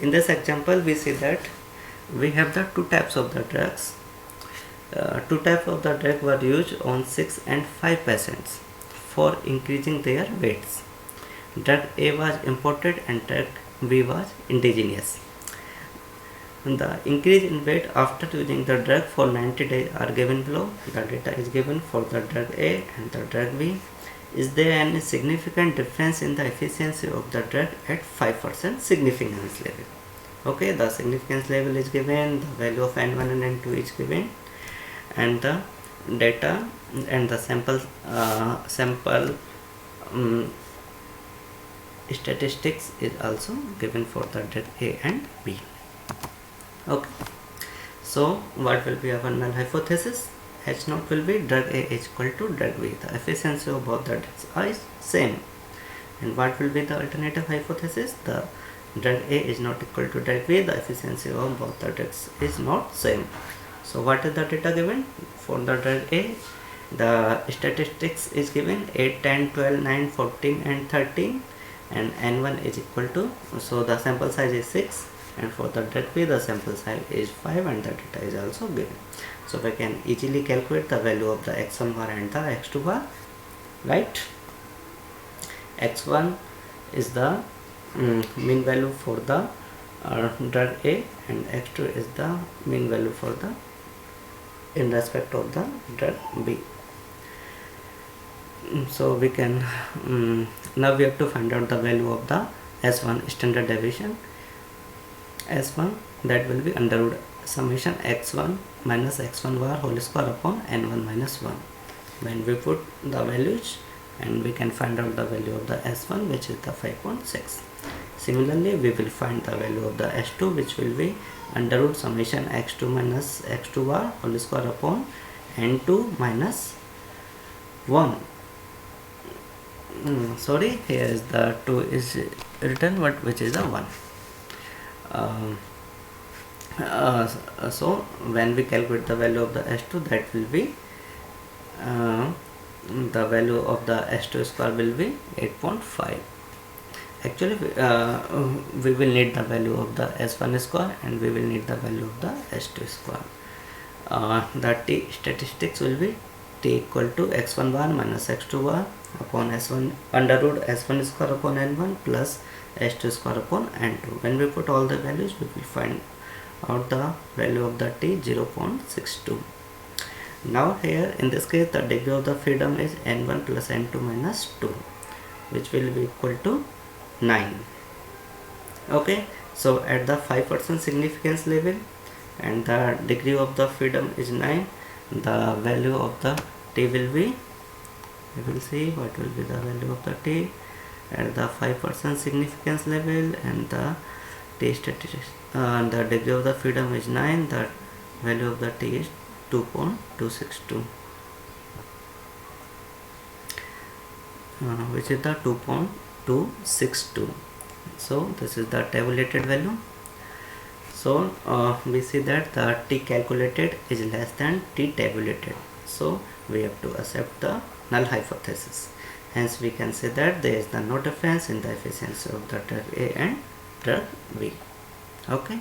In this example, we see that we have the two types of the drugs. Two types of the drug were used on 6 and 5 patients for increasing their weights. Drug A was imported and drug B was indigenous. The increase in weight after using the drug for 90 days are given below. The data is given for the drug A and the drug B. Is there any significant difference in the efficiency of the drug at 5% significance level? Okay, the significance level is given, the value of N1 and N2 is given, and the data and the sample statistics is also given for the drug A and B. Okay, so what will be our null hypothesis? H naught will be drug A is equal to drug B. The efficiency of both the drugs are same. And what will be the alternative hypothesis? The drug A is not equal to drug B. The efficiency of both the drugs is not same. So what is the data given for the drug A? The statistics is given 8, 10, 12, 9, 14 and 13, and N1 is equal to, so the sample size is 6, and for the drug B the sample size is 5 and the data is also given. So we can easily calculate the value of the x1 bar and the x2 bar, right? x1 is the mean value for the drug A and x2 is the mean value for the in respect of the drug B. So we can now we have to find out the value of the S1 standard deviation. S1, that will be under root summation x1 minus x1 bar whole square upon n1 minus 1. When we put the values, and we can find out the value of the S1, which is the 5.6. Similarly, we will find the value of the S2, which will be under root summation x2 minus x2 bar whole square upon n2 minus 1. Sorry, here is the 2 is written, but which is the 1. So when we calculate the value of the S2, that will be the value of the S2 square will be 8.5. Actually we will need the value of the S1 square and we will need the value of the S2 square. The T statistics will be T equal to x1 bar minus x2 bar upon S1 under root S1 square upon N1 plus S2 square upon N2. When we put all the values, we will find out the value of the T 0.62. Now here in this case the degree of the freedom is N1 plus N2 minus 2, which will be equal to 9. Okay, so at the 5% significance level and the degree of the freedom is 9, the value of the T will be, we will see what will be the value of the T at the 5% significance level, and the T statistics, the degree of the freedom is 9, the value of the T is 2.262, which is the 2.262. so this is the tabulated value. So we see that the T calculated is less than T tabulated, so we have to accept the null hypothesis. Hence we can say that there is no difference in the efficiency of the drug A and drug B. Okay.